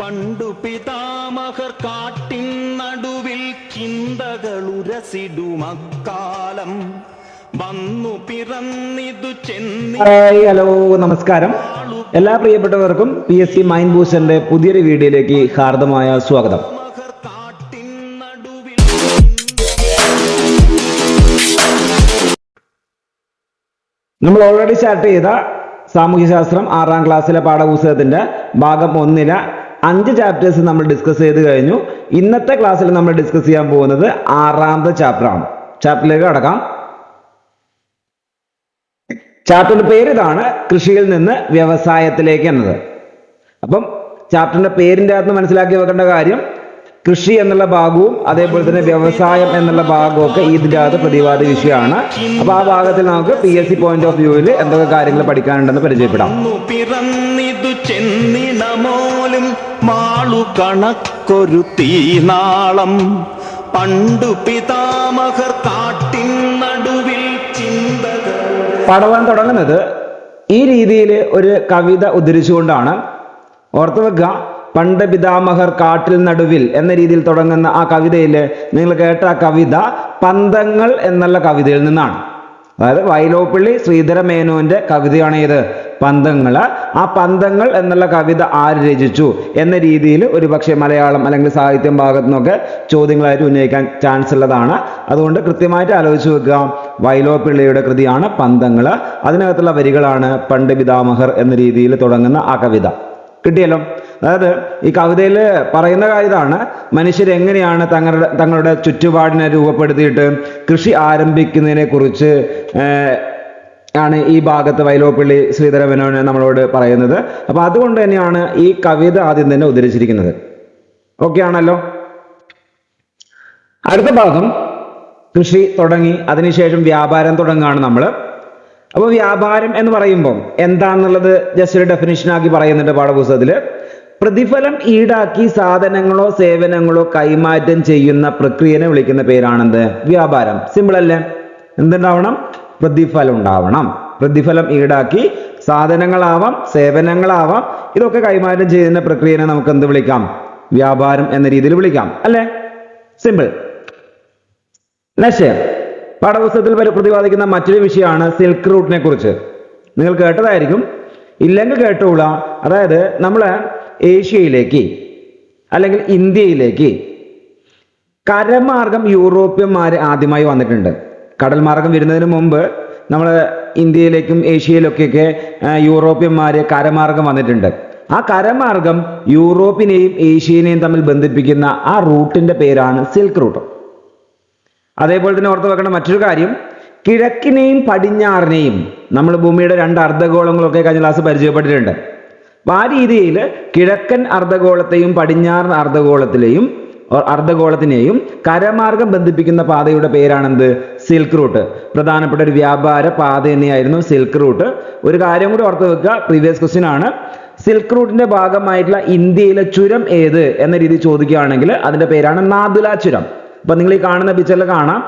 പണ്ടു പിതാമഹർ കാട്ടിൻ നടുവിൽ ചിന്തകളുരസിടുമക്കാലം വന്നു പിറന്നിതു ചെന്നി. ഹലോ, നമസ്കാരം. എല്ലാ പ്രിയപ്പെട്ടവർക്കും PSC മൈൻഡ് ബൂസ്റ്ററിന്റെ പുതിയൊരു വീഡിയോയിലേക്ക് ഹാർദമായ സ്വാഗതം. നമ്മൾ ഓൾറെഡി സ്റ്റാർട്ട് ചെയ്ത സാമൂഹ്യശാസ്ത്രം 6ാം ക്ലാസ്സിലെ പാഠപുസ്തകത്തിന്റെ ഭാഗം 1-ലെ 5 ചാപ്റ്റേഴ്സ് നമ്മൾ ഡിസ്കസ് ചെയ്ത് കഴിഞ്ഞു. ഇന്നത്തെ ക്ലാസ്സിൽ നമ്മൾ ഡിസ്കസ് ചെയ്യാൻ പോകുന്നത് 6ാമത്തെ ചാപ്റ്ററാണ്. ചാപ്റ്ററിലേക്ക് കടക്കാം. ചാപ്റ്ററിന്റെ പേര് ഇതാണ്, കൃഷിയിൽ നിന്ന് വ്യവസായത്തിലേക്ക് എന്നത്. അപ്പം ചാപ്റ്ററിന്റെ പേരിന്റെ അകത്ത് മനസ്സിലാക്കി വെക്കേണ്ട കാര്യം, കൃഷി എന്നുള്ള ഭാഗവും അതേപോലെ തന്നെ വ്യവസായം എന്നുള്ള ഭാഗവും ഒക്കെ ഇതിൻ്റെ അകത്ത് പ്രതിപാദ്യ വിഷയമാണ്. അപ്പൊ ആ ഭാഗത്തിൽ നമുക്ക് PSC പോയിന്റ് ഓഫ് വ്യൂവിൽ എന്തൊക്കെ കാര്യങ്ങൾ പഠിക്കാനുണ്ടെന്ന് പരിചയപ്പെടാം. കണക്കൊരു തീനാളം പണ്ടു പിതാമഹർ കാട്ടിൻ നടുവിൽ ചിന്തകൾ. പാഠഭാഗം തുടങ്ങുന്നത് ഈ രീതിയിൽ ഒരു കവിത ഉദ്ധരിച്ചുകൊണ്ടാണ്. ഓർത്തു വെക്കുക, പണ്ട് പിതാമഹർ കാട്ടിൽ നടുവിൽ എന്ന രീതിയിൽ തുടങ്ങുന്ന ആ കവിതയിൽ നിങ്ങൾ കേട്ട ആ കവിത പന്തങ്ങൾ എന്നുള്ള കവിതയിൽ നിന്നാണ്. അതായത് വൈലോപ്പിള്ളി ശ്രീധരമേനോന്റെ കവിതയാണ് ഇത്, പന്തങ്ങൾ. ആ പന്തങ്ങൾ എന്നുള്ള കവിത ആര് രചിച്ചു എന്ന രീതിയിൽ ഒരുപക്ഷെ മലയാളം അല്ലെങ്കിൽ സാഹിത്യം ഭാഗത്തു നിന്നൊക്കെ ചോദ്യങ്ങളായിട്ട് ഉന്നയിക്കാൻ ചാൻസ് ഉള്ളതാണ്. അതുകൊണ്ട് കൃത്യമായിട്ട് ആലോചിച്ച് വെക്കുക, വൈലോപ്പിള്ളിയുടെ കൃതിയാണ് പന്തങ്ങൾ. അതിനകത്തുള്ള വരികളാണ് പണ്ട് പിതാമഹർ എന്ന രീതിയിൽ തുടങ്ങുന്ന ആ കവിത. കിട്ടിയല്ലോ. അതായത് ഈ കവിതയിൽ പറയുന്ന കാര്യമാണ്, മനുഷ്യരെങ്ങനെയാണ് തങ്ങളുടെ ചുറ്റുപാടിനെ രൂപപ്പെടുത്തിയിട്ട് കൃഷി ആരംഭിക്കുന്നതിനെ കുറിച്ച് ആണ് ഈ ഭാഗത്ത് വൈലോപ്പിള്ളി ശ്രീധരമേനോൻ നമ്മളോട് പറയുന്നത്. അപ്പൊ അതുകൊണ്ട് തന്നെയാണ് ഈ കവിത ആദ്യം തന്നെ ഉദ്ധരിച്ചിരിക്കുന്നത്. ഓക്കെ ആണല്ലോ. അടുത്ത ഭാഗം കൃഷി തുടങ്ങി, അതിനുശേഷം വ്യാപാരം തുടങ്ങുകയാണ് നമ്മൾ. അപ്പോൾ വ്യാപാരം എന്ന് പറയുമ്പോൾ എന്താണെന്നുള്ളത് ജസ്റ്റ് ഒരു ഡെഫിനിഷൻ ആക്കി പറയുന്നുണ്ട് പാഠപുസ്തകത്തിൽ. പ്രതിഫലം ഈടാക്കി സാധനങ്ങളോ സേവനങ്ങളോ കൈമാറ്റം ചെയ്യുന്ന പ്രക്രിയനെ വിളിക്കുന്ന പേരാണെന്ത്? വ്യാപാരം. സിമ്പിൾ അല്ലേ? എന്തുണ്ടാവണം? പ്രതിഫലം ഉണ്ടാവണം. പ്രതിഫലം ഈടാക്കി സാധനങ്ങളാവാം സേവനങ്ങളാവാം, ഇതൊക്കെ കൈമാറ്റം ചെയ്യുന്ന പ്രക്രിയനെ നമുക്ക് എന്ത് വിളിക്കാം? വ്യാപാരം എന്ന രീതിയിൽ വിളിക്കാം അല്ലേ? സിമ്പിൾ. നെക്സ്റ്റ് പാഠപുസ്തകത്തിൽ പ്രതിപാദിക്കുന്ന മറ്റൊരു വിഷയമാണ് സിൽക്ക് റൂട്ടിനെ കുറിച്ച്. നിങ്ങൾ കേട്ടതായിരിക്കും, ഇല്ലെങ്കിൽ കേട്ടോളാം. അതായത് നമ്മൾ ഏഷ്യയിലേക്ക് അല്ലെങ്കിൽ ഇന്ത്യയിലേക്ക് കരമാർഗം യൂറോപ്യന്മാർ ആദ്യമായി വന്നിട്ടുണ്ട്. കടൽ മാർഗം വരുന്നതിന് മുമ്പ് നമ്മൾ ഇന്ത്യയിലേക്കും ഏഷ്യയിലൊക്കെയൊക്കെ യൂറോപ്യന്മാർ കരമാർഗം വന്നിട്ടുണ്ട്. ആ കരമാർഗം യൂറോപ്പിനെയും ഏഷ്യനെയും തമ്മിൽ ബന്ധിപ്പിക്കുന്ന ആ റൂട്ടിന്റെ പേരാണ് സിൽക്ക് റൂട്ട്. അതേപോലെ തന്നെ ഓർത്ത് വെക്കേണ്ട മറ്റൊരു കാര്യം, കിഴക്കിനെയും പടിഞ്ഞാറിനെയും നമ്മൾ ഭൂമിയുടെ 2 അർദ്ധഗോളങ്ങളൊക്കെ കഴിഞ്ഞ ക്ലാസ് പരിചയപ്പെട്ടിട്ടുണ്ട്. അപ്പൊ ആ രീതിയിൽ കിഴക്കൻ അർദ്ധഗോളത്തെയും പടിഞ്ഞാറൻ അർദ്ധഗോളത്തിനെയും കരമാർഗം ബന്ധിപ്പിക്കുന്ന പാതയുടെ പേരാണെന്ത്? Silk route. പ്രധാനപ്പെട്ട ഒരു വ്യാപാര പാത തന്നെയായിരുന്നു സിൽക്ക് റൂട്ട്. ഒരു കാര്യം കൂടി ഓർത്ത് വെക്കുക, പ്രീവിയസ് ക്വസ്റ്റ്യൻ ആണ്. സിൽക്ക് റൂട്ടിന്റെ ഭാഗമായിട്ടുള്ള ഇന്ത്യയിലെ ചുരം ഏത് എന്ന രീതി ചോദിക്കുകയാണെങ്കിൽ അതിന്റെ പേരാണ് നാഥുല ചുരം. അപ്പൊ നിങ്ങൾ ഈ കാണുന്ന പിക്ചറിൽ കാണാം,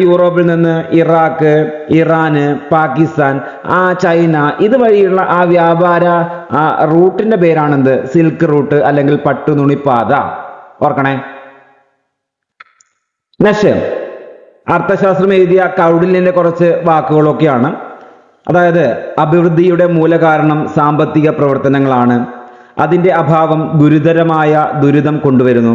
യൂറോപ്പിൽ നിന്ന് ഇറാഖ്, ഇറാന്, പാകിസ്ഥാൻ, ചൈന ഇതുവഴിയുള്ള ആ വ്യാപാര റൂട്ടിന്റെ പേരാണെന്ത്? സിൽക്ക് റൂട്ട് അല്ലെങ്കിൽ പട്ടുനുണിപ്പാത. ഓർക്കണേ. നെക്സ്റ്റ് അർത്ഥശാസ്ത്രം എഴുതിയ കൗടില്യന്റെ കുറച്ച് വാക്കുകളൊക്കെയാണ്. അതായത് അഭിവൃദ്ധിയുടെ മൂലകാരണം സാമ്പത്തിക പ്രവർത്തനങ്ങളാണ്. അതിന്റെ അഭാവം ഗുരുതരമായ ദുരിതം കൊണ്ടുവരുന്നു.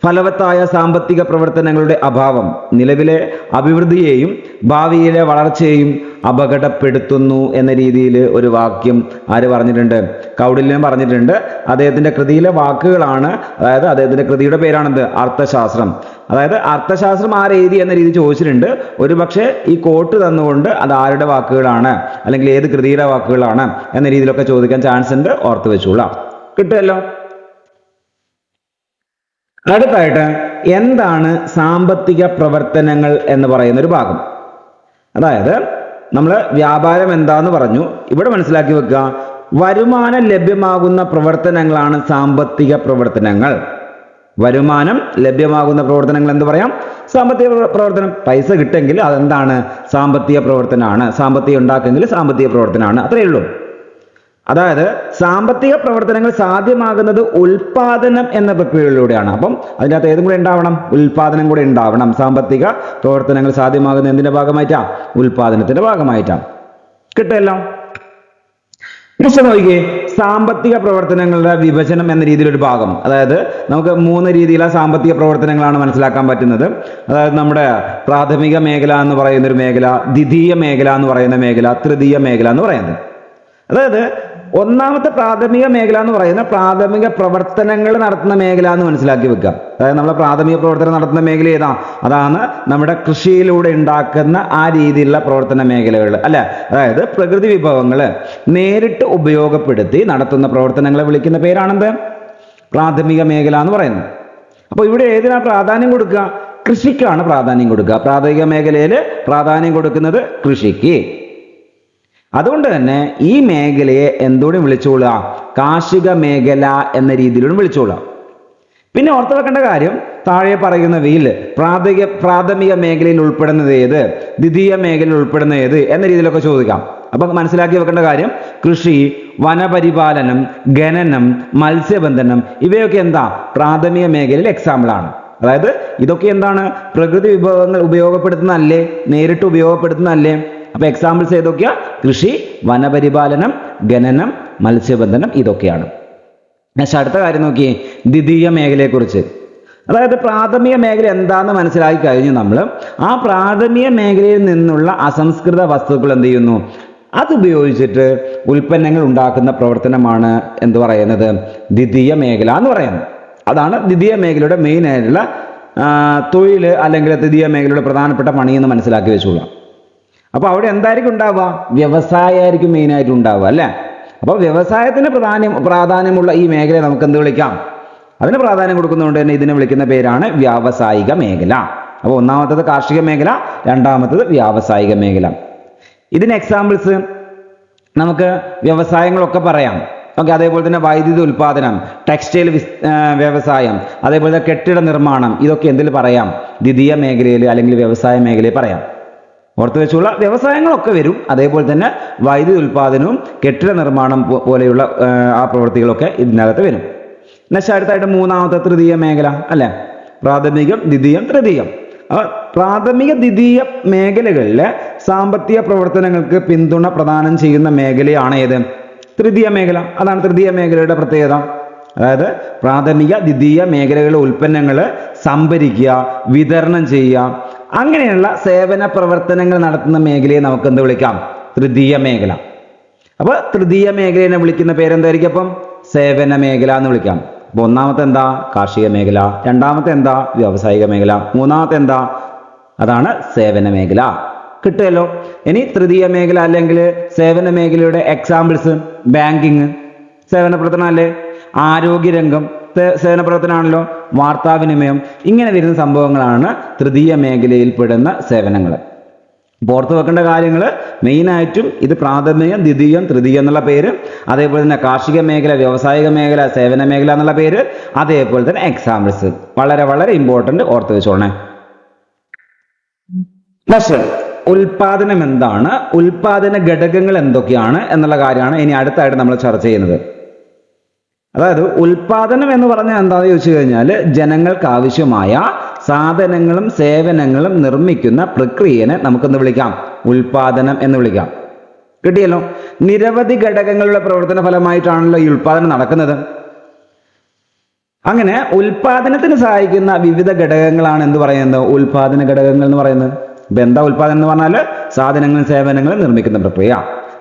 ഫലവത്തായ സാമ്പത്തിക പ്രവർത്തനങ്ങളുടെ അഭാവം നിലവിലെ അഭിവൃദ്ധിയെയും ഭാവിയിലെ വളർച്ചയെയും അപകടപ്പെടുത്തുന്നു എന്ന രീതിയിൽ ഒരു വാക്യം ആര് പറഞ്ഞിട്ടുണ്ട്? കൗടില്യൻ പറഞ്ഞിട്ടുണ്ട്. അദ്ദേഹത്തിന്റെ കൃതിയിലെ വാക്കുകളാണ്. അതായത് അദ്ദേഹത്തിന്റെ കൃതിയുടെ പേരാണെന്ത്? അർത്ഥശാസ്ത്രം. അതായത് അർത്ഥശാസ്ത്രം ആരെഴുതി എന്ന രീതി ചോദിച്ചിട്ടുണ്ട്. ഒരു പക്ഷേ ഈ കോട്ട് തന്നുകൊണ്ട് അത് ആരുടെ വാക്കുകളാണ് അല്ലെങ്കിൽ ഏത് കൃതിയുടെ വാക്കുകളാണ് എന്ന രീതിയിലൊക്കെ ചോദിക്കാൻ ചാൻസ് ഉണ്ട്. ഓർത്ത് വെച്ചോളാം. കിട്ടുമല്ലോ. അടുത്തായിട്ട് എന്താണ് സാമ്പത്തിക പ്രവർത്തനങ്ങൾ എന്ന് പറയുന്ന ഒരു ഭാഗം. അതായത് നമ്മൾ വ്യാപാരം എന്താന്ന് പറഞ്ഞു, ഇവിടെ മനസ്സിലാക്കി വെക്കുക, വരുമാനം ലഭ്യമാകുന്ന പ്രവർത്തനങ്ങളാണ് സാമ്പത്തിക പ്രവർത്തനങ്ങൾ. വരുമാനം ലഭ്യമാകുന്ന പ്രവർത്തനങ്ങൾ എന്ന് പറയാം? സാമ്പത്തിക പ്രവർത്തനം. പൈസ കിട്ടെങ്കിൽ അതെന്താണ്? സാമ്പത്തിക പ്രവർത്തനമാണ്. സാമ്പത്തികം ഉണ്ടാക്കെങ്കിൽ സാമ്പത്തിക പ്രവർത്തനമാണ്. അത്രയേ ഉള്ളൂ. അതായത് സാമ്പത്തിക പ്രവർത്തനങ്ങൾ സാധ്യമാകുന്നത് ഉൽപാദനം എന്ന പ്രക്രിയയിലൂടെയാണ്. അപ്പം അതിനകത്ത് ഏതും കൂടെ ഉണ്ടാവണം, ഉൽപാദനം കൂടെ ഉണ്ടാവണം. സാമ്പത്തിക പ്രവർത്തനങ്ങൾ സാധ്യമാകുന്ന എന്തിന്റെ ഭാഗമായിട്ടാ? ഉൽപാദനത്തിന്റെ ഭാഗമായിട്ടാണ്. കിട്ടുമല്ലോ. പക്ഷെ നോക്കിയേ, സാമ്പത്തിക പ്രവർത്തനങ്ങളുടെ വിഭജനം എന്ന രീതിയിൽ ഒരു ഭാഗം, അതായത് നമുക്ക് 3 രീതിയിലുള്ള സാമ്പത്തിക പ്രവർത്തനങ്ങളാണ് മനസ്സിലാക്കാൻ പറ്റുന്നത്. അതായത് നമ്മുടെ പ്രാഥമിക മേഖല എന്ന് പറയുന്ന ഒരു മേഖല, ദ്വിതീയ മേഖല എന്ന് പറയുന്ന മേഖല, തൃതീയ മേഖല എന്ന് പറയുന്നത്. അതായത് ഒന്നാമത്തെ പ്രാഥമിക മേഖല എന്ന് പറയുന്ന പ്രാഥമിക പ്രവർത്തനങ്ങൾ നടത്തുന്ന മേഖല എന്ന് മനസ്സിലാക്കി വെക്കുക. അതായത് നമ്മളെ പ്രാഥമിക പ്രവർത്തനം നടത്തുന്ന മേഖല ഏതാ? അതാണ് നമ്മുടെ കൃഷിയിലൂടെ ഉണ്ടാക്കുന്ന ആ രീതിയിലുള്ള പ്രവർത്തന മേഖലകൾ അല്ലെ. അതായത് പ്രകൃതി വിഭവങ്ങൾ നേരിട്ട് ഉപയോഗപ്പെടുത്തി നടത്തുന്ന പ്രവർത്തനങ്ങളെ വിളിക്കുന്ന പേരാണെന്ത്? പ്രാഥമിക മേഖല എന്ന് പറയുന്നത്. അപ്പോൾ ഇവിടെ ഏതിനാ പ്രാധാന്യം കൊടുക്കുക? കൃഷിക്കാണ് പ്രാധാന്യം കൊടുക്കുക. പ്രാഥമിക മേഖലയിൽ പ്രാധാന്യം കൊടുക്കുന്നത് കൃഷിക്ക്. അതുകൊണ്ട് തന്നെ ഈ മേഖലയെ എന്തുകൂടി വിളിച്ചോളുക? കാർഷിക മേഖല എന്ന രീതിയിലും വിളിച്ചോളാം. പിന്നെ ഓർത്തു വെക്കേണ്ട കാര്യം, താഴെ പറയുന്നവയിൽ പ്രാഥമിക മേഖലയിൽ ഉൾപ്പെടുന്നത് ഏത്, ദ്വിതീയ മേഖലയിൽ ഉൾപ്പെടുന്ന ഏത് എന്ന രീതിയിലൊക്കെ ചോദിക്കാം. അപ്പൊ മനസ്സിലാക്കി വെക്കേണ്ട കാര്യം, കൃഷി, വനപരിപാലനം, ഖനനം, മത്സ്യബന്ധനം ഇവയൊക്കെ എന്താ? പ്രാഥമിക മേഖലയിൽ എക്സാമ്പിൾ ആണ്. അതായത് ഇതൊക്കെ എന്താണ്? പ്രകൃതി വിഭവങ്ങൾ ഉപയോഗപ്പെടുത്തുന്നതല്ലേ, നേരിട്ട് ഉപയോഗപ്പെടുത്തുന്നതല്ലേ. അപ്പൊ എക്സാമ്പിൾസ് ഏതൊക്കെയാ? കൃഷി, വനപരിപാലനം, ഖനനം, മത്സ്യബന്ധനം ഇതൊക്കെയാണ്. അടുത്ത കാര്യം നോക്കിയേ, ദ്വിതീയ മേഖലയെക്കുറിച്ച്. അതായത് പ്രാഥമിക മേഖല എന്താണെന്ന് മനസ്സിലാക്കി കഴിഞ്ഞു നമ്മൾ. ആ പ്രാഥമിക മേഖലയിൽ നിന്നുള്ള അസംസ്കൃത വസ്തുക്കൾ എന്ത് ചെയ്യുന്നു? അതുപയോഗിച്ചിട്ട് ഉൽപ്പന്നങ്ങൾ ഉണ്ടാക്കുന്ന പ്രവർത്തനമാണ് എന്ത് പറയുന്നത്? ദ്വിതീയ മേഖല എന്ന് പറയുന്നത്. അതാണ് ദ്വിതീയ മേഖലയുടെ മെയിൻ ആയിട്ടുള്ള തൊഴിൽ, അല്ലെങ്കിൽ ദ്വിതീയ മേഖലയുടെ പ്രധാനപ്പെട്ട പണി എന്ന് മനസ്സിലാക്കി വെച്ചോളാം. അപ്പൊ അവിടെ എന്തായിരിക്കും ഉണ്ടാവുക? വ്യവസായമായിരിക്കും മെയിനായിട്ട് ഉണ്ടാവുക അല്ലെ. അപ്പൊ വ്യവസായത്തിന് പ്രാധാന്യമുള്ള ഈ മേഖലയെ നമുക്ക് എന്ത് വിളിക്കാം? അതിന് പ്രാധാന്യം കൊടുക്കുന്നതുകൊണ്ട് തന്നെ ഇതിനെ വിളിക്കുന്ന പേരാണ് വ്യാവസായിക മേഖല. അപ്പോൾ ഒന്നാമത്തത് കാർഷിക മേഖല, രണ്ടാമത്തത് വ്യാവസായിക മേഖല. ഇതിന് എക്സാമ്പിൾസ് നമുക്ക് വ്യവസായങ്ങളൊക്കെ പറയാം. ഓക്കെ. അതേപോലെ തന്നെ വൈദ്യുതി ഉൽപാദനം, ടെക്സ്റ്റൈൽ വ്യവസായം, അതേപോലെ തന്നെ കെട്ടിട നിർമ്മാണം, ഇതൊക്കെ എന്തിൽ പറയാം? ദ്വിതീയ മേഖലയിൽ അല്ലെങ്കിൽ വ്യവസായ മേഖലയിൽ പറയാം. ഓർത്ത് വെച്ചുള്ള വ്യവസായങ്ങളൊക്കെ വരും. അതേപോലെ തന്നെ വൈദ്യുതി ഉൽപാദനവും കെട്ടിട നിർമ്മാണം പോലെയുള്ള ആ പ്രവൃത്തികളൊക്കെ ഇതിനകത്ത് വരും. എന്നുവെച്ചാൽ അടുത്തായിട്ട് മൂന്നാമത്തെ തൃതീയ മേഖല അല്ലെ. പ്രാഥമികം, ദ്വിതീയം, തൃതീയം. പ്രാഥമിക ദ്വിതീയ മേഖലകളിലെ സാമ്പത്തിക പ്രവർത്തനങ്ങൾക്ക് പിന്തുണ പ്രദാനം ചെയ്യുന്ന മേഖലയാണ് ഏത്? തൃതീയ മേഖല. അതാണ് തൃതീയ മേഖലയുടെ പ്രത്യേകത. അതായത് പ്രാഥമിക ദ്വിതീയ മേഖലകളിലെ ഉൽപ്പന്നങ്ങൾ സംഭരിക്കുക, വിതരണം ചെയ്യുക, അങ്ങനെയുള്ള സേവന പ്രവർത്തനങ്ങൾ നടത്തുന്ന മേഖലയെ നമുക്ക് എന്ത് വിളിക്കാം? തൃതീയ മേഖല. അപ്പൊ തൃതീയ മേഖലയെ വിളിക്കുന്ന പേരെന്തായിരിക്കും? അപ്പം സേവന മേഖല എന്ന് വിളിക്കാം. അപ്പൊ ഒന്നാമത്തെ എന്താ? കാർഷിക മേഖല. രണ്ടാമത്തെ എന്താ? വ്യാവസായിക മേഖല. മൂന്നാമത്തെ എന്താ? അതാണ് സേവന മേഖല. കിട്ടുമല്ലോ. ഇനി തൃതീയ മേഖല അല്ലെങ്കിൽ സേവന മേഖലയുടെ എക്സാമ്പിൾസ്, ബാങ്കിങ് സേവന പ്രവർത്തനം അല്ലേ, ആരോഗ്യരംഗം സേവന പ്രവർത്തനമാണല്ലോ, വാർത്താവിനിമയം, ഇങ്ങനെ വരുന്ന സംഭവങ്ങളാണ് തൃതീയ മേഖലയിൽ പെടുന്ന സേവനങ്ങൾ. ഓർത്ത് വെക്കേണ്ട കാര്യങ്ങൾ മെയിനായിട്ടും ഇത് പ്രാഥമികം, ദ്വിതീയം, തൃതീയം എന്നുള്ള പേര്, അതേപോലെ തന്നെ കാർഷിക മേഖല, വ്യാവസായിക മേഖല, സേവന മേഖല എന്നുള്ള പേര്, അതേപോലെ തന്നെ എക്സാമ്പിൾസ് വളരെ വളരെ ഇമ്പോർട്ടന്റ് ഓർത്ത് വെച്ചോളണേ. ഉൽപാദനം എന്താണ്, ഉൽപാദന ഘടകങ്ങൾ എന്തൊക്കെയാണ് എന്നുള്ള കാര്യമാണ് ഇനി അടുത്തായിട്ട് നമ്മൾ ചർച്ച ചെയ്യുന്നത്. അതായത് ഉൽപാദനം എന്ന് പറഞ്ഞാൽ എന്താണെന്ന് ചോദിച്ചു കഴിഞ്ഞാൽ ജനങ്ങൾക്ക് ആവശ്യമായ സാധനങ്ങളും സേവനങ്ങളും നിർമ്മിക്കുന്ന പ്രക്രിയനെ നമുക്കെന്ന് വിളിക്കാം? ഉൽപാദനം എന്ന് വിളിക്കാം. കിട്ടിയല്ലോ. നിരവധി ഘടകങ്ങളുടെ പ്രവർത്തന ഫലമായിട്ടാണല്ലോ ഈ ഉൽപാദനം നടക്കുന്നത്. അങ്ങനെ ഉൽപാദനത്തിന് സഹായിക്കുന്ന വിവിധ ഘടകങ്ങളാണ് എന്ത് പറയുന്നത്? ഉൽപാദന ഘടകങ്ങൾ എന്ന് പറയുന്നത്. ഇപ്പൊ എന്താ ഉൽപാദനം എന്ന് പറഞ്ഞാൽ സാധനങ്ങളും സേവനങ്ങളും നിർമ്മിക്കുന്ന പ്രക്രിയ.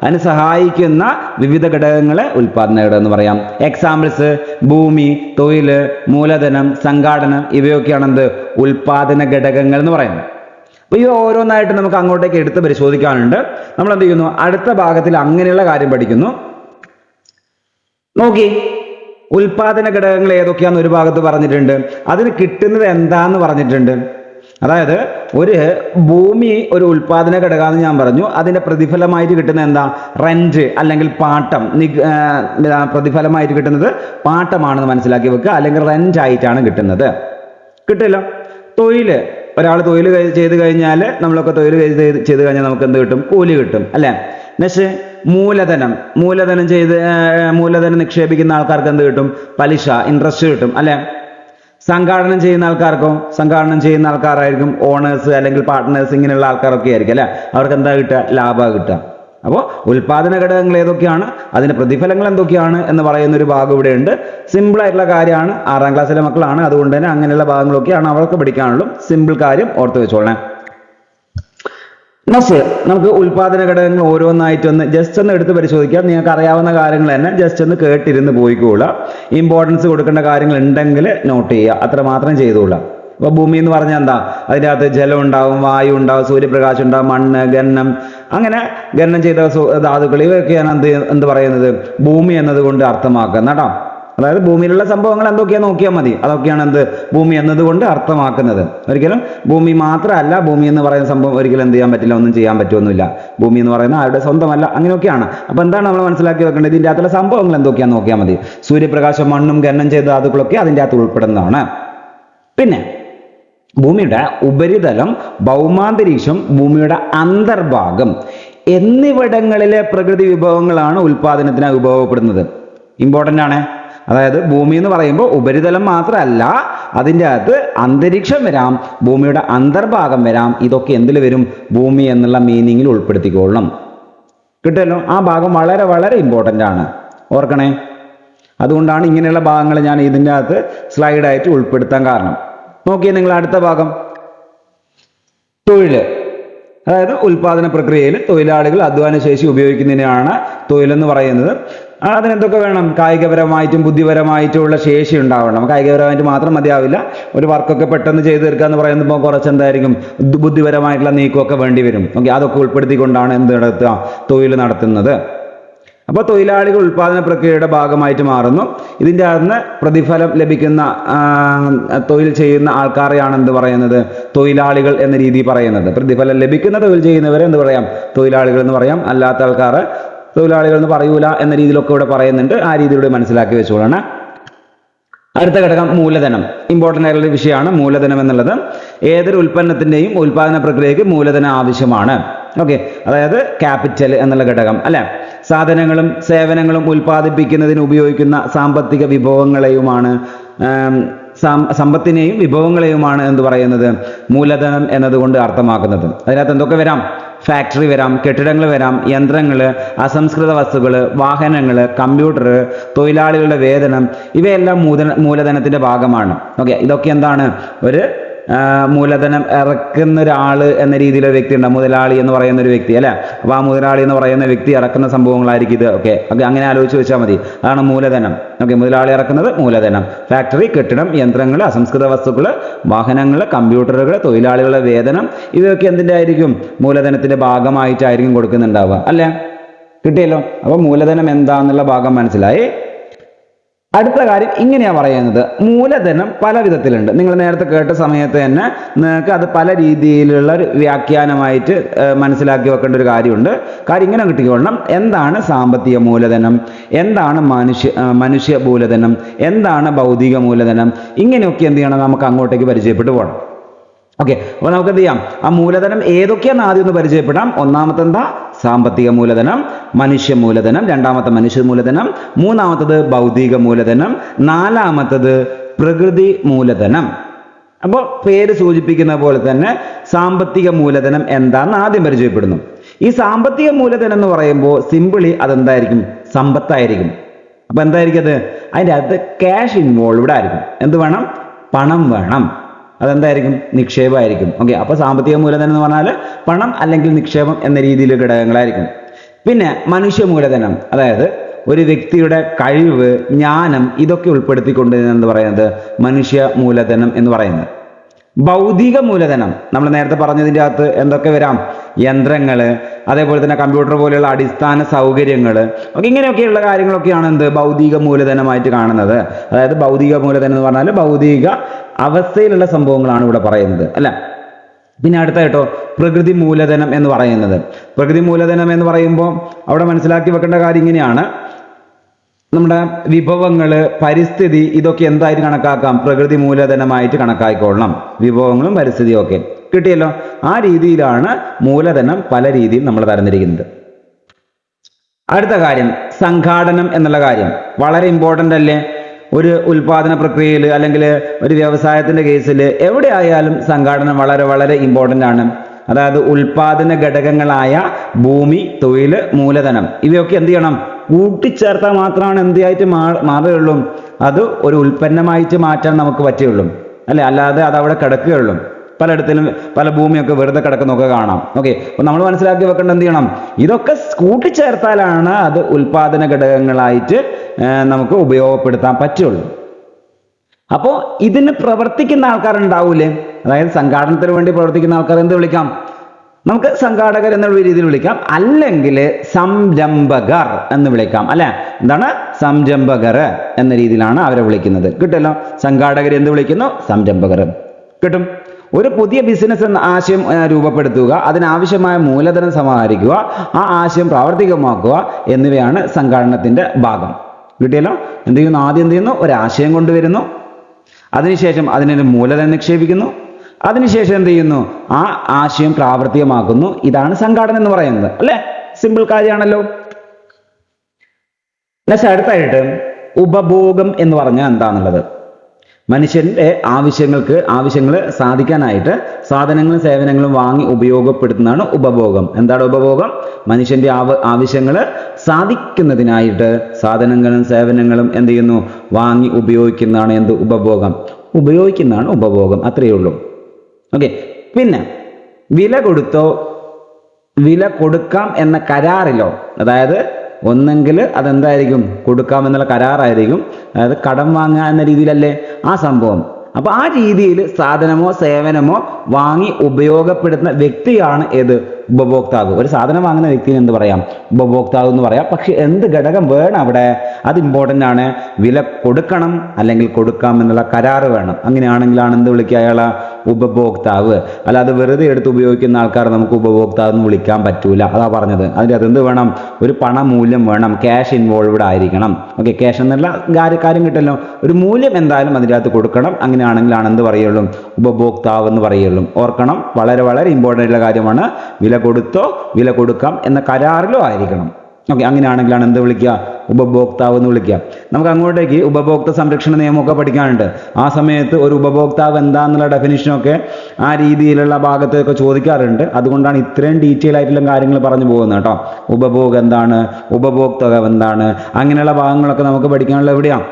അതിന് സഹായിക്കുന്ന വിവിധ ഘടകങ്ങളെ ഉൽപാദന ഘടകം എന്ന് പറയാം. എക്സാമ്പിൾസ് ഭൂമി, തൊഴിൽ, മൂലധനം, സംഘാടനം ഇവയൊക്കെയാണ് എന്ത്? ഉൽപാദന ഘടകങ്ങൾ എന്ന് പറയുന്നത്. അപ്പൊ ഇത് ഓരോന്നായിട്ട് നമുക്ക് അങ്ങോട്ടേക്ക് എടുത്ത് പരിശോധിക്കാനുണ്ട്. നമ്മൾ എന്ത് ചെയ്യുന്നു? അടുത്ത ഭാഗത്തിൽ അങ്ങനെയുള്ള കാര്യം പഠിക്കുന്നു. നോക്കി, ഉൽപാദന ഘടകങ്ങൾ ഏതൊക്കെയാന്ന് ഒരു ഭാഗത്ത് പറഞ്ഞിട്ടുണ്ട്, അതിന് കിട്ടുന്നത് എന്താന്ന് പറഞ്ഞിട്ടുണ്ട്. അതായത് ഒരു ഭൂമി ഒരു ഉൽപാദന ഘടകമാണെന്ന് ഞാൻ പറഞ്ഞു. അതിന്റെ പ്രതിഫലമായിട്ട് കിട്ടുന്ന എന്താ? റെന്റ് അല്ലെങ്കിൽ പാട്ടം. പ്രതിഫലമായിട്ട് കിട്ടുന്നത് പാട്ടമാണെന്ന് മനസ്സിലാക്കി വെക്കുക, അല്ലെങ്കിൽ റെന്റ് ആയിട്ടാണ് കിട്ടുന്നത്. കിട്ടില്ല. തൊഴില്, ഒരാൾ തൊഴിൽ ചെയ്ത് കഴിഞ്ഞാൽ, നമ്മളൊക്കെ തൊഴിൽ ചെയ്ത് കഴിഞ്ഞാൽ നമുക്ക് എന്ത് കിട്ടും? കൂലി കിട്ടും അല്ലെ. നെക്സ്റ്റ് മൂലധനം നിക്ഷേപിക്കുന്ന ആൾക്കാർക്ക് എന്ത് കിട്ടും? പലിശ, ഇൻട്രസ്റ്റ് കിട്ടും അല്ലെ. സംഘാടനം ചെയ്യുന്ന ആൾക്കാരായിരിക്കും ഓണേഴ്സ് അല്ലെങ്കിൽ പാർട്ട്നേഴ്സ്, ഇങ്ങനെയുള്ള ആൾക്കാരൊക്കെ ആയിരിക്കും അല്ലെ. അവർക്ക് എന്താ കിട്ടുക? ലാഭം കിട്ടുക. അപ്പോൾ ഉൽപാദന ഘടകങ്ങൾ ഏതൊക്കെയാണ്, അതിന്റെ പ്രതിഫലങ്ങൾ എന്തൊക്കെയാണ് എന്ന് പറയുന്ന ഒരു ഭാഗം ഇവിടെ ഉണ്ട്. സിമ്പിൾ ആയിട്ടുള്ള കാര്യമാണ്, 6ാം ക്ലാസ്സിലെ മക്കളാണ്, അതുകൊണ്ട് തന്നെ അങ്ങനെയുള്ള ഭാഗങ്ങളൊക്കെയാണ് അവർക്ക് പഠിക്കാനുള്ളൂ. സിമ്പിൾ കാര്യം ഓർത്ത് വെച്ചോളേ. നെക്സ്റ്റ് നമുക്ക് ഉൽപാദന ഘടകങ്ങൾ ഓരോന്നായിട്ടൊന്ന് ജസ്റ്റ് ഒന്ന് എടുത്ത് പരിശോധിക്കാം. നിങ്ങൾക്ക് അറിയാവുന്ന കാര്യങ്ങൾ തന്നെ ജസ്റ്റ് ഒന്ന് കേട്ടിരുന്ന് പോയിക്കോളാം. ഇമ്പോർട്ടൻസ് കൊടുക്കേണ്ട കാര്യങ്ങൾ ഉണ്ടെങ്കിൽ നോട്ട് ചെയ്യുക, അത്ര മാത്രം ചെയ്തോളാം. അപ്പൊ ഭൂമി എന്ന് പറഞ്ഞാൽ എന്താ? അതിൻ്റെ അകത്ത് ജലം ഉണ്ടാവും, വായു ഉണ്ടാവും, സൂര്യപ്രകാശം ഉണ്ടാവും, മണ്ണ്, ഗന്നം, അങ്ങനെ ഗന്നം ചെയ്ത ധാതുക്കൾ, ഇവയൊക്കെയാണ് എന്ത് പറയുന്നത്? ഭൂമി എന്നതുകൊണ്ട് അർത്ഥമാക്കുന്നത് കേട്ടോ. അതായത് ഭൂമിയിലുള്ള സംഭവങ്ങൾ എന്തൊക്കെയാ നോക്കിയാൽ മതി, അതൊക്കെയാണ് എന്ത് ഭൂമി എന്നതുകൊണ്ട് അർത്ഥമാക്കുന്നത്. ഒരിക്കലും ഭൂമി മാത്രമല്ല, ഭൂമി എന്ന് പറയുന്ന സംഭവം ഒരിക്കലും എന്ത് ചെയ്യാൻ പറ്റില്ല, ഒന്നും ചെയ്യാൻ പറ്റുമൊന്നുമില്ല. ഭൂമി എന്ന് പറയുന്നത് ആരുടെ സ്വന്തമല്ല, അങ്ങനെയൊക്കെയാണ്. അപ്പൊ എന്താണ് നമ്മൾ മനസ്സിലാക്കി വെക്കേണ്ടത്? ഇതിൻ്റെ അകത്തുള്ള സംഭവങ്ങൾ എന്തൊക്കെയാന്ന് നോക്കിയാൽ മതി. സൂര്യപ്രകാശം, മണ്ണും ഗന്നം ചെയ്ത ധാതുക്കളൊക്കെ അതിൻ്റെ അകത്ത് ഉൾപ്പെടുന്നതാണ്. പിന്നെ ഭൂമിയുടെ ഉപരിതലം, ഭൗമാന്തരീക്ഷം, ഭൂമിയുടെ അന്തർഭാഗം എന്നിവിടങ്ങളിലെ പ്രകൃതി വിഭവങ്ങളാണ് ഉൽപാദനത്തിനായി ഉപയോഗപ്പെടുന്നത്. ഇമ്പോർട്ടൻ്റ് ആണ്. അതായത് ഭൂമി എന്ന് പറയുമ്പോൾ ഉപരിതലം മാത്രമല്ല, അതിൻ്റെ അകത്ത് അന്തരീക്ഷം വരാം, ഭൂമിയുടെ അന്തർഭാഗം വരാം. ഇതൊക്കെ എന്തിൽ വരും? ഭൂമി എന്നുള്ള മീനിങ്ങിൽ ഉൾപ്പെടുത്തിക്കൊള്ളണം. കിട്ടുമല്ലോ? ആ ഭാഗം വളരെ വളരെ ഇമ്പോർട്ടൻ്റ് ആണ്, ഓർക്കണേ. അതുകൊണ്ടാണ് ഇങ്ങനെയുള്ള ഭാഗങ്ങൾ ഞാൻ ഇതിൻ്റെ അകത്ത് സ്ലൈഡായിട്ട് ഉൾപ്പെടുത്താൻ കാരണം. നോക്കിയേ നിങ്ങൾ അടുത്ത ഭാഗം, തൊഴില്. അതായത് ഉൽപാദന പ്രക്രിയയിൽ തൊഴിലാളികൾ അധ്വാന ശേഷി ഉപയോഗിക്കുന്നതിനാണ് തൊഴിലെന്ന് പറയുന്നത്. അതിനെന്തൊക്കെ വേണം? കായികപരമായിട്ടും ബുദ്ധിപരമായിട്ടുള്ള ശേഷി ഉണ്ടാവണം. കായികപരമായിട്ട് മാത്രം മതിയാവില്ല. ഒരു വർക്കൊക്കെ പെട്ടെന്ന് ചെയ്ത് തീർക്കുക എന്ന് പറയുമ്പോൾ കുറച്ച് എന്തായിരിക്കും? ബുദ്ധിപരമായിട്ടുള്ള നീക്കമൊക്കെ വേണ്ടി വരും. ഓക്കെ, അതൊക്കെ ഉൾപ്പെടുത്തിക്കൊണ്ടാണ് എന്ത് നടത്തുക? തൊഴിൽ നടത്തുന്നത്. അപ്പോൾ തൊഴിലാളികൾ ഉൽപാദന പ്രക്രിയയുടെ ഭാഗമായിട്ട് മാറുന്നു. ഇതിൻ്റെ അകത്ത് പ്രതിഫലം ലഭിക്കുന്ന തൊഴിൽ ചെയ്യുന്ന ആൾക്കാരെയാണ് എന്ത് പറയുന്നത്? തൊഴിലാളികൾ എന്ന രീതി പറയുന്നത്. പ്രതിഫലം ലഭിക്കുന്ന തൊഴിൽ ചെയ്യുന്നവരെ എന്ത് പറയാം? തൊഴിലാളികൾ എന്ന് പറയാം. അല്ലാത്ത ആൾക്കാരെ തൊഴിലാളികൾ എന്ന് പറയൂല എന്ന രീതിയിലൊക്കെ ഇവിടെ പറയുന്നുണ്ട്. ആ രീതിയിലൂടെ മനസ്സിലാക്കി വെച്ചോളാണ്. അടുത്ത ഘടകം മൂലധനം. ഇമ്പോർട്ടൻ്റ് ആയിട്ടുള്ള വിഷയമാണ് മൂലധനം എന്നുള്ളത്. ഏതൊരു ഉൽപ്പന്നത്തിൻ്റെയും ഉൽപാദന പ്രക്രിയയ്ക്ക് മൂലധനം ആവശ്യമാണ്. ഓക്കെ, അതായത് ക്യാപിറ്റൽ എന്നുള്ള ഘടകം അല്ലെ. സാധനങ്ങളും സേവനങ്ങളും ഉൽപ്പാദിപ്പിക്കുന്നതിന് ഉപയോഗിക്കുന്ന സാമ്പത്തിക വിഭവങ്ങളെയുമാണ് സമ്പത്തിനെയും വിഭവങ്ങളെയുമാണ് എന്ത് പറയുന്നത്? മൂലധനം എന്നതുകൊണ്ട് അർത്ഥമാക്കുന്നത്. അതിനകത്ത് എന്തൊക്കെ വരാം? ഫാക്ടറി വരാം, കെട്ടിടങ്ങൾ വരാം, യന്ത്രങ്ങൾ, അസംസ്കൃത വസ്തുക്കൾ, വാഹനങ്ങൾ, കമ്പ്യൂട്ടർ, തൊഴിലാളികളുടെ വേതനം, ഇവയെല്ലാം മൂലധനത്തിന്റെ ഭാഗമാണ്. ഓക്കെ, ഇതൊക്കെ എന്താണ്? ഒരു മൂലധനം ഇറക്കുന്ന ഒരാൾ എന്ന രീതിയിലൊരു വ്യക്തി ഉണ്ട്, മുതലാളി എന്ന് പറയുന്ന ഒരു വ്യക്തി അല്ലെ. അപ്പോൾ ആ മുതലാളി എന്ന് പറയുന്ന വ്യക്തി ഇറക്കുന്ന സംഭവങ്ങളായിരിക്കും ഇത്. ഓക്കെ, അങ്ങനെ ആലോചിച്ച് വെച്ചാൽ മതി. അതാണ് മൂലധനം. ഓക്കെ, മുതലാളി ഇറക്കുന്നത് മൂലധനം. ഫാക്ടറി, കെട്ടിടം, യന്ത്രങ്ങൾ, അസംസ്കൃത വസ്തുക്കൾ, വാഹനങ്ങൾ, കമ്പ്യൂട്ടറുകൾ, തൊഴിലാളികളുടെ വേതനം, ഇവയൊക്കെ എന്തിൻ്റെ ആയിരിക്കും? മൂലധനത്തിന്റെ ഭാഗമായിട്ടായിരിക്കും കൊടുക്കുന്നുണ്ടാവുക അല്ലേ. കിട്ടിയല്ലോ? അപ്പോൾ മൂലധനം എന്താന്നുള്ള ഭാഗം മനസ്സിലായി. അടുത്ത കാര്യം ഇങ്ങനെയാ പറയുന്നത്, മൂലധനം പല വിധത്തിലുണ്ട്. നിങ്ങൾ നേരത്തെ കേട്ട സമയത്ത് തന്നെ നിങ്ങൾക്ക് അത് പല രീതിയിലുള്ള ഒരു വ്യാഖ്യാനമായിട്ട് മനസ്സിലാക്കി വെക്കേണ്ട ഒരു കാര്യമുണ്ട്. കാര്യം ഇങ്ങനെ കിട്ടിക്കൊള്ളണം. എന്താണ് സാമ്പത്തിക മൂലധനം, എന്താണ് മനുഷ്യ മൂലധനം, എന്താണ് ഭൗതിക മൂലധനം, ഇങ്ങനെയൊക്കെ എന്ത് ചെയ്യണം? നമുക്ക് അങ്ങോട്ടേക്ക് പരിചയപ്പെട്ടു പോകണം. ഓക്കെ, അപ്പോൾ നമുക്ക് എന്ത് ചെയ്യാം? ആ മൂലധനം ഏതൊക്കെയാണെന്ന് ആദ്യം ഒന്ന് പരിചയപ്പെടാം. ഒന്നാമത്തെ എന്താ? സാമ്പത്തിക മൂലധനം, മനുഷ്യ മൂലധനം. രണ്ടാമത്തെ മനുഷ്യ മൂലധനം. മൂന്നാമത്തത് ഭൗതിക മൂലധനം. നാലാമത്തത് പ്രകൃതി മൂലധനം. അപ്പോൾ പേര് സൂചിപ്പിക്കുന്ന പോലെ തന്നെ സാമ്പത്തിക മൂലധനം എന്താണെന്ന് ആദ്യം പരിചയപ്പെടുന്നു. ഈ സാമ്പത്തിക മൂലധനം എന്ന് പറയുമ്പോൾ സിമ്പിളി അതെന്തായിരിക്കും? സമ്പത്തായിരിക്കും. അപ്പൊ എന്തായിരിക്കും അത്? അതിൻ്റെ അകത്ത് ക്യാഷ് ഇൻവോൾവ്ഡ് ആയിരിക്കും. എന്ത് വേണം? പണം വേണം. അതെന്തായിരിക്കും? നിക്ഷേപമായിരിക്കും. ഓക്കെ, അപ്പൊ സാമ്പത്തിക മൂലധനം എന്ന് പറഞ്ഞാൽ പണം അല്ലെങ്കിൽ നിക്ഷേപം എന്ന രീതിയിൽ ഘടകങ്ങളായിരിക്കും. പിന്നെ മനുഷ്യ മൂലധനം, അതായത് ഒരു വ്യക്തിയുടെ കഴിവ്, ജ്ഞാനം, ഇതൊക്കെ ഉൾപ്പെടുത്തിക്കൊണ്ട് എന്ന് പറയുന്നത് മനുഷ്യ മൂലധനം എന്ന് പറയുന്നത്. ഭൗതിക മൂലധനം നമ്മൾ നേരത്തെ പറഞ്ഞതിൻ്റെ അകത്ത് എന്തൊക്കെ വരാം? യന്ത്രങ്ങൾ, അതേപോലെ തന്നെ കമ്പ്യൂട്ടർ പോലെയുള്ള അടിസ്ഥാന സൗകര്യങ്ങൾ, ഒക്കെ ഇങ്ങനെയൊക്കെയുള്ള കാര്യങ്ങളൊക്കെയാണ് എന്ത്? ഭൗതിക മൂലധനമായിട്ട് കാണുന്നത്. അതായത് ഭൗതിക മൂലധനം എന്ന് പറഞ്ഞാൽ ഭൗതിക അവസ്ഥയിലുള്ള സംഭവങ്ങളാണ് ഇവിടെ പറയുന്നത് അല്ല. പിന്നെ അടുത്തായിട്ടോ പ്രകൃതി മൂലധനം എന്ന് പറയുന്നത്. പ്രകൃതി മൂലധനം എന്ന് പറയുമ്പോൾ അവിടെ മനസ്സിലാക്കി വെക്കേണ്ട കാര്യം ഇങ്ങനെയാണ്. നമ്മുടെ വിഭവങ്ങള്, പരിസ്ഥിതി, ഇതൊക്കെ എന്തായിട്ട് കണക്കാക്കാം? പ്രകൃതി മൂലധനമായിട്ട് കണക്കാക്കിക്കൊള്ളണം. വിഭവങ്ങളും പരിസ്ഥിതിയും ഒക്കെ കിട്ടിയല്ലോ. ആ രീതിയിലാണ് മൂലധനം പല രീതിയിൽ നമ്മൾ തരംതിരിക്കുന്നത്. അടുത്ത കാര്യം സംഘാടനം എന്നുള്ള കാര്യം വളരെ ഇമ്പോർട്ടൻ്റ് അല്ലേ? ഒരു ഉൽപാദന പ്രക്രിയയിൽ അല്ലെങ്കിൽ ഒരു വ്യവസായത്തിന്റെ കേസിൽ എവിടെ ആയാലും സംഘാടനം വളരെ വളരെ ഇമ്പോർട്ടൻ്റ് ആണ്. അതായത് ഉൽപാദന ഘടകങ്ങളായ ഭൂമി, തൊഴിൽ, മൂലധനം ഇവയൊക്കെ എന്ത് ചെയ്യണം? കൂട്ടിച്ചേർത്താൽ മാത്രമാണ് എന്തായിട്ട് മാറുകയുള്ളൂ, അത് ഒരു ഉൽപ്പന്നമായിട്ട് മാറ്റാൻ നമുക്ക് പറ്റുകയുള്ളൂ അല്ലെ? അല്ലാതെ അത് അവിടെ കിടക്കുകയുള്ളൂ. പലയിടത്തിലും പല ഭൂമിയൊക്കെ വെറുതെ കിടക്കുന്നൊക്കെ കാണാം. ഓക്കെ, അപ്പൊ നമ്മൾ മനസ്സിലാക്കി വെക്കേണ്ട എന്ത് ചെയ്യണം? ഇതൊക്കെ കൂട്ടിച്ചേർത്താലാണ് അത് ഉൽപാദന ഘടകങ്ങളായിട്ട് നമുക്ക് ഉപയോഗപ്പെടുത്താൻ പറ്റുള്ളൂ. അപ്പോൾ ഇതിന് പ്രവർത്തിക്കുന്ന ആൾക്കാരുണ്ടാവൂലേ? അതായത് സംഘാടനത്തിന് വേണ്ടി പ്രവർത്തിക്കുന്ന ആൾക്കാർ എന്ത് വിളിക്കാം? നമുക്ക് സംഘാടകർ എന്നുള്ള രീതിയിൽ വിളിക്കാം, അല്ലെങ്കിൽ സംരംഭകർ എന്ന് വിളിക്കാം അല്ലെ? എന്താണ്? സംരംഭകർ എന്ന രീതിയിലാണ് അവരെ വിളിക്കുന്നത്. കിട്ടുമല്ലോ? സംഘാടകർ എന്ത് വിളിക്കുന്നു? സംരംഭകർ. കിട്ടും. ഒരു പുതിയ ബിസിനസ് എന്ന ആശയം രൂപപ്പെടുത്തുക, അതിനാവശ്യമായ മൂലധനം സമാഹരിക്കുക, ആ ആശയം പ്രാവർത്തികമാക്കുക എന്നിവയാണ് സംഘാടനത്തിന്റെ ഭാഗം. കിട്ടിയല്ലോ? എന്ത് ചെയ്യുന്നു? ആദ്യം എന്ത് ചെയ്യുന്നു? ഒരാശയം കൊണ്ടുവരുന്നു, അതിനുശേഷം അതിനൊരു മൂലധനം നിക്ഷേപിക്കുന്നു, അതിനുശേഷം എന്ത് ചെയ്യുന്നു? ആ ആശയം പ്രാവർത്തികമാക്കുന്നു. ഇതാണ് സംഘാടനം എന്ന് പറയുന്നത് അല്ലെ? സിമ്പിൾ കാര്യമാണല്ലോ. അടുത്തായിട്ട് ഉപഭോഗം എന്ന് പറഞ്ഞാൽ എന്താണെന്നുള്ളത്. മനുഷ്യന്റെ ആവശ്യങ്ങൾ സാധിക്കാനായിട്ട് സാധനങ്ങളും സേവനങ്ങളും വാങ്ങി ഉപയോഗപ്പെടുത്തുന്നതാണ് ഉപഭോഗം. എന്താണ് ഉപഭോഗം? മനുഷ്യന്റെ ആവശ്യങ്ങൾ സാധിക്കുന്നതിനായിട്ട് സാധനങ്ങളും സേവനങ്ങളും എന്ത് ചെയ്യുന്നു? വാങ്ങി ഉപയോഗിക്കുന്നതാണ് എന്ത്? ഉപഭോഗം. ഉപയോഗിക്കുന്നതാണ് ഉപഭോഗം. അത്രയേ ഉള്ളൂ. ഓക്കെ. പിന്നെ വില കൊടുക്കാം എന്ന കരാറിലോ, അതായത് ഒന്നെങ്കിൽ അതെന്തായിരിക്കും? കൊടുക്കാമെന്നുള്ള കരാറായിരിക്കും. അതായത് കടം വാങ്ങുക എന്ന രീതിയിലല്ലേ ആ സംഭവം. അപ്പൊ ആ രീതിയിൽ സാധനമോ സേവനമോ വാങ്ങി ഉപയോഗപ്പെടുത്തുന്ന വ്യക്തിയാണ് ഏത്? ഉപഭോക്താവ്. ഒരു സാധനം വാങ്ങുന്ന വ്യക്തിന് എന്ത് പറയാം? ഉപഭോക്താവ് എന്ന് പറയാം. പക്ഷെ എന്ത് ഘടകം വേണം അവിടെ? അത് ഇമ്പോർട്ടൻ്റ് ആണ്. വില കൊടുക്കണം അല്ലെങ്കിൽ കൊടുക്കാം എന്നുള്ള കരാറ് വേണം. അങ്ങനെയാണെങ്കിലാണ് എന്ത് വിളിക്കുക? അയാളെ ഉപഭോക്താവ്. അല്ലാതെ വെറുതെ എടുത്ത് ഉപയോഗിക്കുന്ന ആൾക്കാർ നമുക്ക് ഉപഭോക്താവ് എന്ന് വിളിക്കാൻ പറ്റൂല. അതാ പറഞ്ഞത്. അതിൻ്റെ അതെന്ത് വേണം? ഒരു പണമൂല്യം വേണം. ക്യാഷ് ഇൻവോൾവ്ഡ് ആയിരിക്കണം. ഓക്കെ, ക്യാഷ് എന്നുള്ള കാര്യം കിട്ടല്ലോ. ഒരു മൂല്യം എന്തായാലും അതിൻ്റെ അകത്ത് കൊടുക്കണം. അങ്ങനെയാണെങ്കിലാണ് എന്ത് പറയുള്ളൂ? ഉപഭോക്താവ് എന്ന് പറയുള്ളൂ. ഓർക്കണം, വളരെ വളരെ ഇമ്പോർട്ടൻ്റ് ആയിട്ടുള്ള കാര്യമാണ്. വില കൊടുക്കാം എന്ന കരാറിലോ ആയിരിക്കണം. ഓക്കെ, അങ്ങനെയാണെങ്കിലാണ് എന്ത് വിളിക്കുക? ഉപഭോക്താവ് എന്ന് വിളിക്കുക. നമുക്ക് അങ്ങോട്ടേക്ക് ഉപഭോക്തൃ സംരക്ഷണ നിയമമൊക്കെ പഠിക്കാനുണ്ട്. ആ സമയത്ത് ഒരു ഉപഭോക്താവ് എന്താന്നുള്ള ഡെഫിനിഷനൊക്കെ ആ രീതിയിലുള്ള ഭാഗത്തൊക്കെ ചോദിക്കാറുണ്ട്. അതുകൊണ്ടാണ് ഇത്രയും ഡീറ്റെയിൽ ആയിട്ടുള്ള കാര്യങ്ങൾ പറഞ്ഞു പോകുന്നത് കേട്ടോ. ഉപഭോഗം എന്താണ്, ഉപഭോക്തൃ എന്താണ്, അങ്ങനെയുള്ള ഭാഗങ്ങളൊക്കെ നമുക്ക് പഠിക്കാനുള്ള എവിടെയാണ്?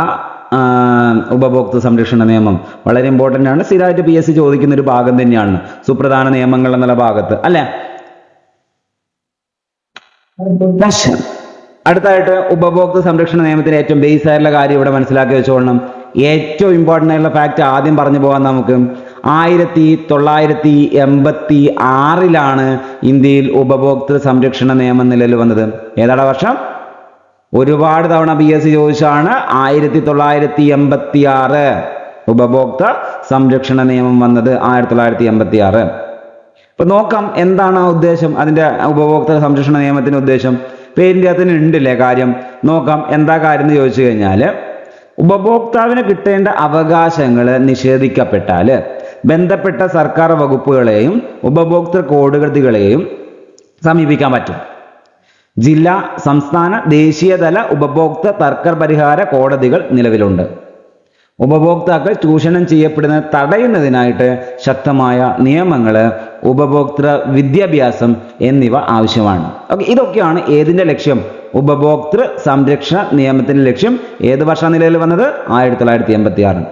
ആ ഉപഭോക്തൃ സംരക്ഷണ നിയമം വളരെ ഇമ്പോർട്ടൻ്റ് ആണ്. സ്ഥിരമായിട്ട് PSC ചോദിക്കുന്ന ഒരു ഭാഗം തന്നെയാണ്, സുപ്രധാന നിയമങ്ങൾ എന്നുള്ള ഭാഗത്ത് അല്ലെ? അടുത്തായിട്ട് ഉപഭോക്തൃ സംരക്ഷണ നിയമത്തിന്റെ ഏറ്റവും ബേസ് ആയിട്ടുള്ള കാര്യം ഇവിടെ മനസ്സിലാക്കി വെച്ചോളണം. ഏറ്റവും ഇമ്പോർട്ടൻ്റ് ആയിട്ടുള്ള ഫാക്ട് ആദ്യം പറഞ്ഞു പോകാൻ നമുക്ക്. 1986 ഇന്ത്യയിൽ ഉപഭോക്തൃ സംരക്ഷണ നിയമം നിലവിൽ വന്നത്. ഏതാണ് വർഷം? ഒരുപാട് തവണ PSC ചോദിച്ചാണ്. 1986 ഉപഭോക്തൃ സംരക്ഷണ നിയമം വന്നത് 1986. ഇപ്പൊ നോക്കാം എന്താണ് ആ ഉദ്ദേശം, അതിന്റെ ഉപഭോക്തൃ സംരക്ഷണ നിയമത്തിന്റെ ഉദ്ദേശം. പേരിൻ്റെ അകത്തിന് ഉണ്ടല്ലേ കാര്യം. നോക്കാം എന്താ കാര്യം എന്ന് ചോദിച്ചു കഴിഞ്ഞാൽ, ഉപഭോക്താവിന് കിട്ടേണ്ട അവകാശങ്ങൾ നിഷേധിക്കപ്പെട്ടാൽ ബന്ധപ്പെട്ട സർക്കാർ വകുപ്പുകളെയും ഉപഭോക്തൃ കോടതികളെയും സമീപിക്കാൻ പറ്റും. ജില്ലാ, സംസ്ഥാന, ദേശീയതല ഉപഭോക്തൃ തർക്ക പരിഹാര കോടതികൾ നിലവിലുണ്ട്. ഉപഭോക്താക്കൾ ചൂഷണം ചെയ്യപ്പെടുന്നത് തടയുന്നതിനായിട്ട് ശക്തമായ നിയമങ്ങൾ, ഉപഭോക്തൃ വിദ്യാഭ്യാസം എന്നിവ ആവശ്യമാണ്. ഓക്കെ, ഇതൊക്കെയാണ് ഏതിന്റെ ലക്ഷ്യം? ഉപഭോക്തൃ സംരക്ഷണ നിയമത്തിന്റെ ലക്ഷ്യം. ഏത് വർഷം നിലവിൽ വന്നത്? 1986.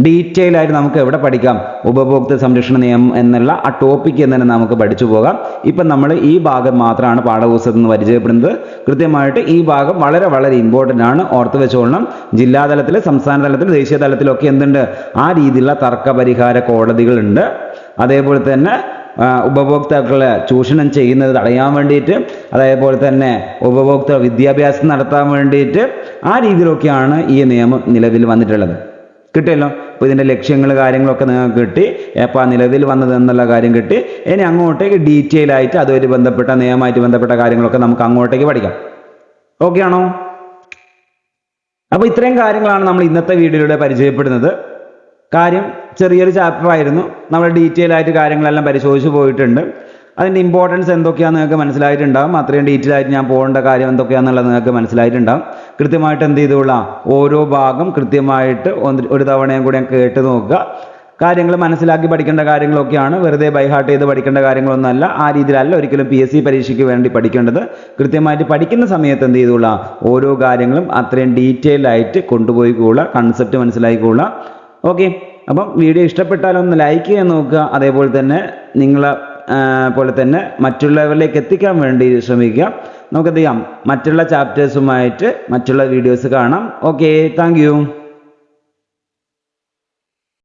ഡീറ്റെയിൽ ആയിട്ട് നമുക്ക് എവിടെ പഠിക്കാം? ഉപഭോക്തൃ സംരക്ഷണ നിയമം എന്നുള്ള ആ ടോപ്പിക്ക് തന്നെ നമുക്ക് പഠിച്ചു പോകാം. ഇപ്പം നമ്മൾ ഈ ഭാഗം മാത്രമാണ് പാഠപുസ്തകത്തിൽ നിന്ന് പരിചയപ്പെടുന്നത്. കൃത്യമായിട്ട് ഈ ഭാഗം വളരെ വളരെ ഇമ്പോർട്ടൻ്റ് ആണ്. ഓർത്ത് വെച്ചോളണം. ജില്ലാതലത്തിൽ, സംസ്ഥാന തലത്തിൽ, ദേശീയ തലത്തിലൊക്കെ എന്തുണ്ട്? ആ രീതിയിലുള്ള തർക്ക പരിഹാര കോടതികളുണ്ട്. അതേപോലെ തന്നെ ഉപഭോക്താക്കളെ ചൂഷണം ചെയ്യുന്നത് തടയാൻ വേണ്ടിയിട്ട്, അതേപോലെ തന്നെ ഉപഭോക്തൃ വിദ്യാഭ്യാസം നടത്താൻ വേണ്ടിയിട്ട് ആ രീതിയിലൊക്കെയാണ് ഈ നിയമം നിലവിൽ വന്നിട്ടുള്ളത്. കിട്ടിയല്ലോ. അപ്പോൾ ഇതിൻ്റെ ലക്ഷ്യങ്ങൾ കാര്യങ്ങളൊക്കെ നിങ്ങൾക്ക് കിട്ടി. എപ്പോൾ നിലവിൽ വന്നത് എന്നുള്ള കാര്യം കിട്ടി. ഇനി അങ്ങോട്ടേക്ക് ഡീറ്റെയിൽ ആയിട്ട് അതുമായിട്ട് ബന്ധപ്പെട്ട നിയമമായിട്ട് ബന്ധപ്പെട്ട കാര്യങ്ങളൊക്കെ നമുക്ക് അങ്ങോട്ടേക്ക് പഠിക്കാം. ഓക്കെ ആണോ? അപ്പോൾ ഇത്രയും കാര്യങ്ങളാണ് നമ്മൾ ഇന്നത്തെ വീഡിയോയിലൂടെ പരിചയപ്പെടുന്നത്. കാര്യം ചെറിയൊരു ചാപ്റ്റർ ആയിരുന്നു. നമ്മൾ ഡീറ്റെയിൽ ആയിട്ട് കാര്യങ്ങളെല്ലാം പരിശോധിച്ച് പോയിട്ടുണ്ട്. അതിൻ്റെ ഇമ്പോർട്ടൻസ് എന്തൊക്കെയാണെന്ന് നിങ്ങൾക്ക് മനസ്സിലായിട്ടുണ്ടാകും. അത്രയും ഡീറ്റെയിൽ ആയിട്ട് ഞാൻ പോകേണ്ട കാര്യം എന്തൊക്കെയാണെന്നുള്ളത് നിങ്ങൾക്ക് മനസ്സിലായിട്ടുണ്ടാകും. കൃത്യമായിട്ട് എന്ത് ചെയ്തോളാം, ഓരോ ഭാഗം കൃത്യമായിട്ട് ഒരു തവണയും കൂടി കേട്ട് നോക്കുക. കാര്യങ്ങൾ മനസ്സിലാക്കി പഠിക്കേണ്ട കാര്യങ്ങളൊക്കെയാണ്, വെറുതെ ബൈഹാർട്ട് ചെയ്ത് പഠിക്കേണ്ട കാര്യങ്ങളൊന്നുമല്ല. ആ രീതിയിലല്ല ഒരിക്കലും PSC പരീക്ഷയ്ക്ക് വേണ്ടി പഠിക്കേണ്ടത്. കൃത്യമായിട്ട് പഠിക്കുന്ന സമയത്ത് എന്ത് ചെയ്തോളാം, ഓരോ കാര്യങ്ങളും അത്രയും ഡീറ്റെയിൽഡ് ആയിട്ട് കൊണ്ടുപോയിക്കൊള്ളുക, കൺസെപ്റ്റ് മനസ്സിലാക്കിക്കൊള്ളുക. ഓക്കെ, അപ്പം വീഡിയോ ഇഷ്ടപ്പെട്ടാൽ ഒന്ന് ലൈക്ക് ചെയ്യാൻ നോക്കുക. അതേപോലെ തന്നെ നിങ്ങളെ പോലെ തന്നെ മറ്റുള്ളവരിലേക്ക് എത്തിക്കാൻ വേണ്ടി ശ്രമിക്കുക. നമുക്ക് എന്ത് ചെയ്യാം, മറ്റുള്ള ചാപ്റ്റേഴ്സുമായിട്ട് മറ്റുള്ള വീഡിയോസ് കാണാം. Okay, thank you.